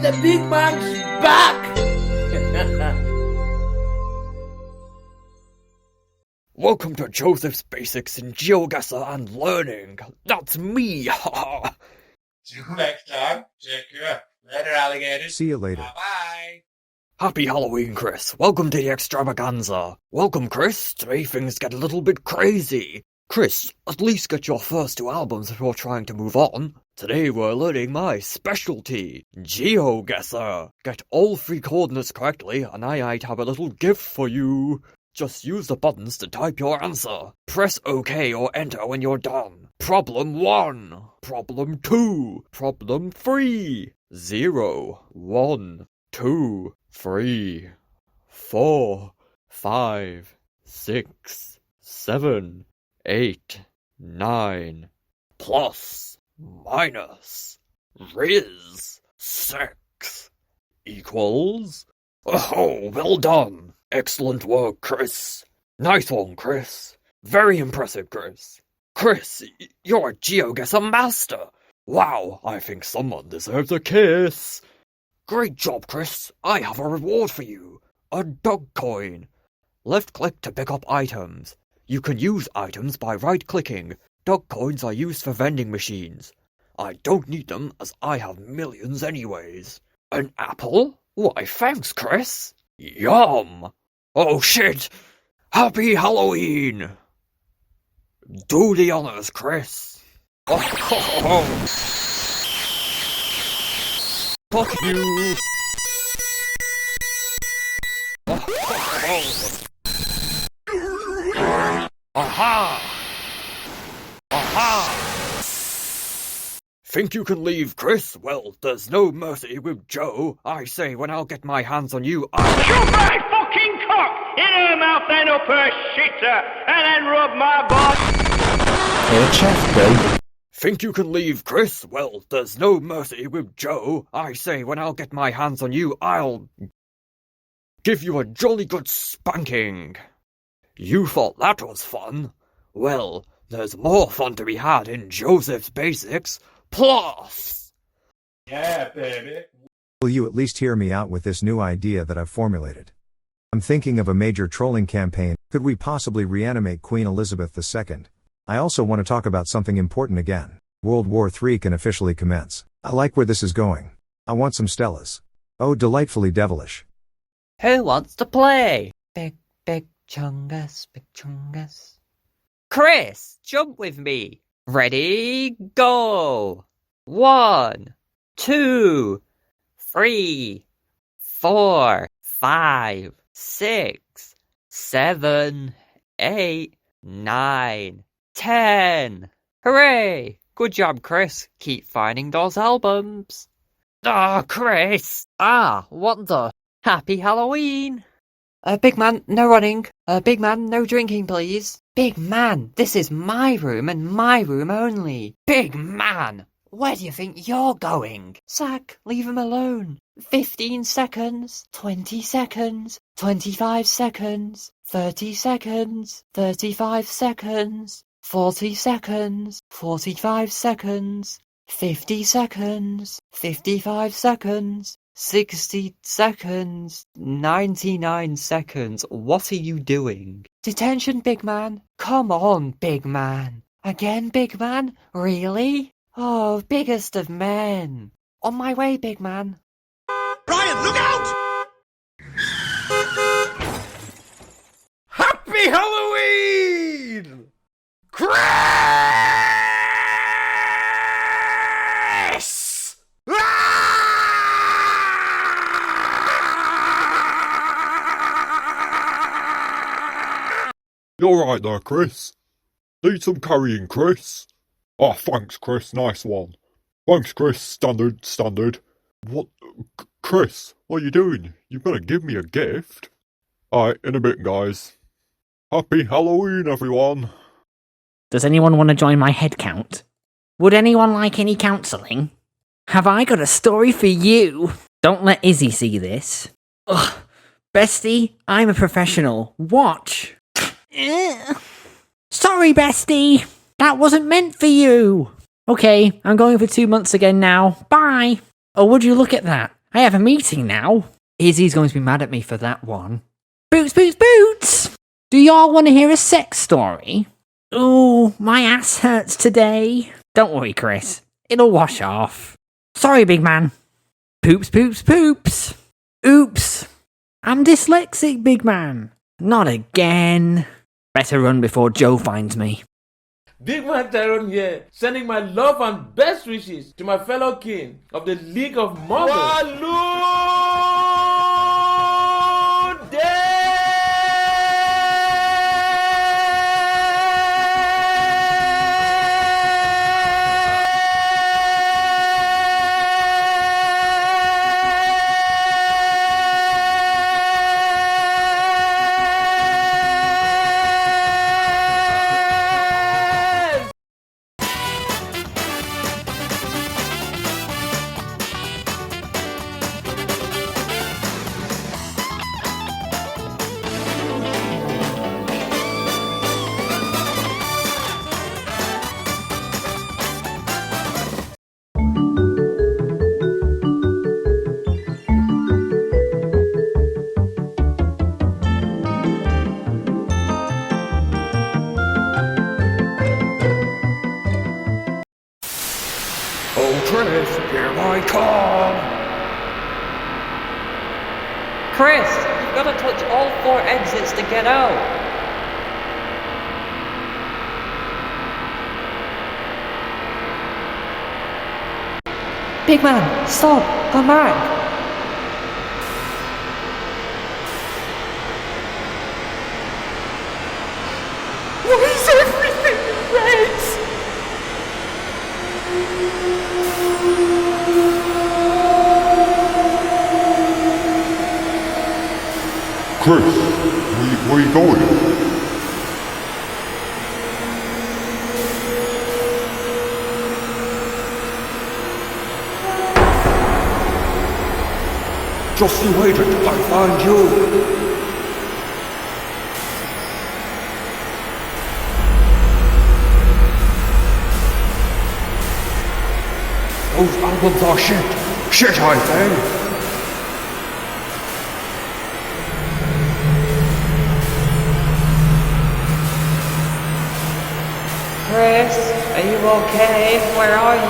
the big man's back! Welcome to Joseph's Basics in Geoguessr and Learning. That's me, haha. See you next time. Take care. Later, alligators. See you later. Bye-bye. Happy Halloween, Chris. Welcome to the extravaganza. Welcome, Chris. Today things get a little bit crazy. Chris, at least get your first 2 albums before trying to move on. Today we're learning my specialty, Geoguessr. Get all 3 coordinates correctly and I might have a little gift for you. Just use the buttons to type your answer. Press OK or enter when you're done. Problem 1. Problem 2. Problem 3. 0, 1, 2, 3, 4, 5, 6, 7, 8, 9. Plus, minus, riz, 6, equals. Oh, well done. Excellent work, Chris. Nice one, Chris. Very impressive, Chris. Chris, you're a Geoguessr master. Wow, I think someone deserves a kiss. Great job, Chris. I have a reward for you. A dog coin. Left-click to pick up items. You can use items by right-clicking. Dog coins are used for vending machines. I don't need them as I have millions anyways. An apple? Why, thanks, Chris. Yum! Oh shit! Happy Halloween! Do the honors, Chris. Oh, ho, ho, ho. Fuck you! Oh, ho, ho. Aha! Aha! Think you can leave, Chris? Well, there's no mercy with Joe. I say when I'll get my hands on you, Shoot my fucking cock in her mouth, then up her shitter, and then rub my butt. Hey, chest, bro. Think you can leave, Chris? Well, there's no mercy with Joe. I say when I'll get my hands on you, I'll give you a jolly good spanking. You thought that was fun? Well, there's more fun to be had in Joseph's Basics Plus. Yeah, baby. Will you at least hear me out with this new idea that I've formulated? I'm thinking of a major trolling campaign. Could we possibly reanimate Queen Elizabeth II? I also want to talk about something important again. World War III can officially commence. I like where this is going. I want some Stellas. Oh, delightfully devilish. Who wants to play? Big chungus, big chungus. Chris, jump with me. Ready, go. 1, 2, 3, 4, 5, 6, 7, 8, 9, 10. Hooray! Good job, Chris. Keep finding those albums. Ah, Chris. What the? Happy Halloween. Big man, no running. Big man, no drinking, please. Big man, this is my room and my room only. Big man, where do you think you're going? Zach, leave him alone. 15 seconds, 20 seconds, 25 seconds, 30 seconds, 35 seconds, 40 seconds, 45 seconds, 50 seconds, 55 seconds, 60 seconds, 99 seconds. What are you doing? Detention, big man. Come on, big man. Again, big man? Really? Oh, biggest of men. On my way, big man. Ryan, look out! Happy Halloween! Chris! You're right there, Chris. Need some carrying, Chris? Oh, thanks, Chris. Nice one. Thanks, Chris. Standard. What? Chris, what are you doing? You're gonna give me a gift? Alright, in a bit, guys. Happy Halloween, everyone. Does anyone want to join my head count? Would anyone like any counselling? Have I got a story for you? Don't let Izzy see this. Ugh. Bestie, I'm a professional. Watch. Sorry, bestie. That wasn't meant for you. Okay, I'm going for 2 months again now. Bye. Oh, would you look at that? I have a meeting now. Izzy's going to be mad at me for that one. Boots, boots, boots! Do y'all want to hear a sex story? Ooh, my ass hurts today. Don't worry, Chris. It'll wash off. Sorry, big man. Poops, poops, poops. Oops. I'm dyslexic, big man. Not again. Better run before Joe finds me. Big man Tyrone here, sending my love and best wishes to my fellow king of the League of Mothers. Waloo Day! Oh, Chris, here I come! Chris, you've got to touch all 4 exits to get out. Big man, stop! Come back! Why is everything red? Chris, where you going? Just you wait until I find you! Those albums are shit! Shit, I say! Chris, are you okay? Where are you?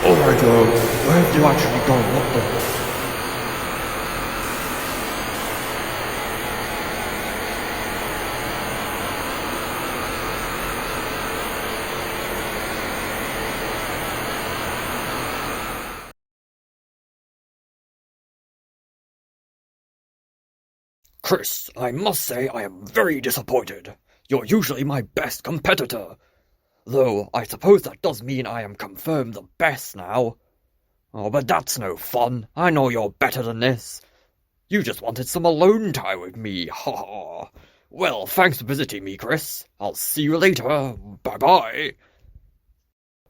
Alright, where have you actually gone? What the? Chris, I must say I am very disappointed. You're usually my best competitor. Though, I suppose that does mean I am confirmed the best now. Oh, but that's no fun. I know you're better than this. You just wanted some alone time with me, ha ha. Well, thanks for visiting me, Chris. I'll see you later. Bye-bye.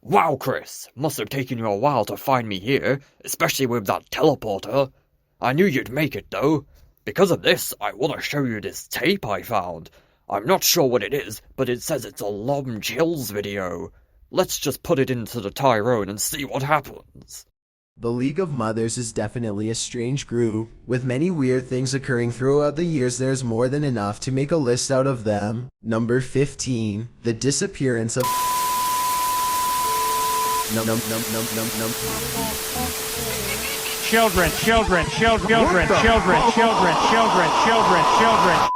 Wow, Chris. Must have taken you a while to find me here, especially with that teleporter. I knew you'd make it, though. Because of this, I want to show you this tape I found. I'm not sure what it is, but it says it's a Lom Chills video. Let's just put it into the Tyrone and see what happens. The League of Mothers is definitely a strange group, with many weird things occurring throughout the years. There's more than enough to make a list out of them. Number 15, the disappearance of Children, children, children, children, children, children, children, children, children.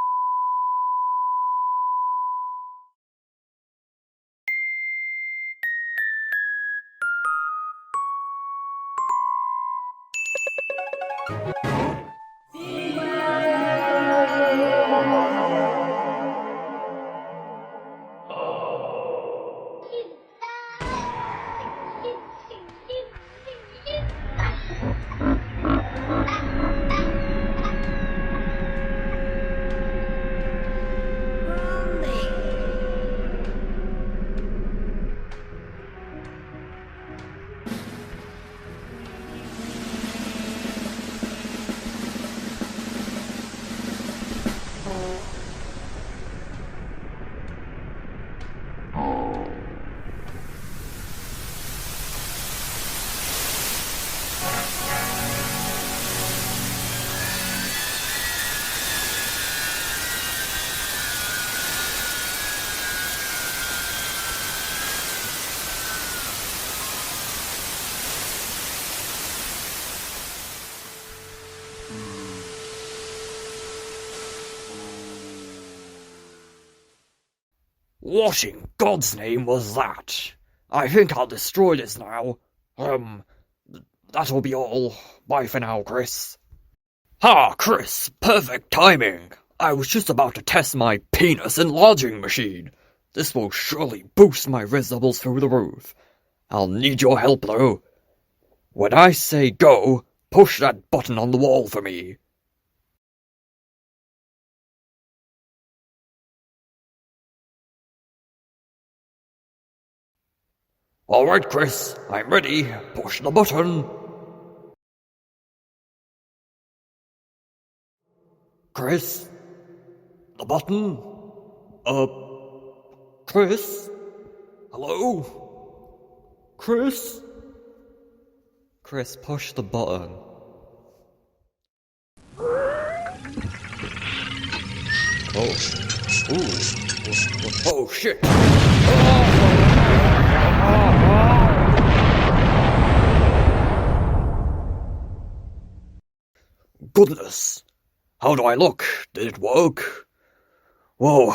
What in God's name was that? I think I'll destroy this now. That'll be all. Bye for now, Chris. Ha, Chris, perfect timing. I was just about to test my penis enlarging machine. This will surely boost my res levels through the roof. I'll need your help, though. When I say go, push that button on the wall for me. Alright, Chris, I'm ready. Push the button. Chris? The button? Chris? Hello? Chris? Chris, push the button. Oh. Ooh. Oh, shit. Goodness. How do I look? Did it work? Whoa.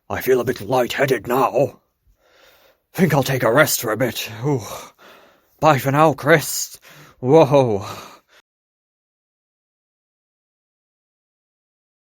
I feel a bit lightheaded now. Think I'll take a rest for a bit. Ooh. Bye for now, Chris. Whoa.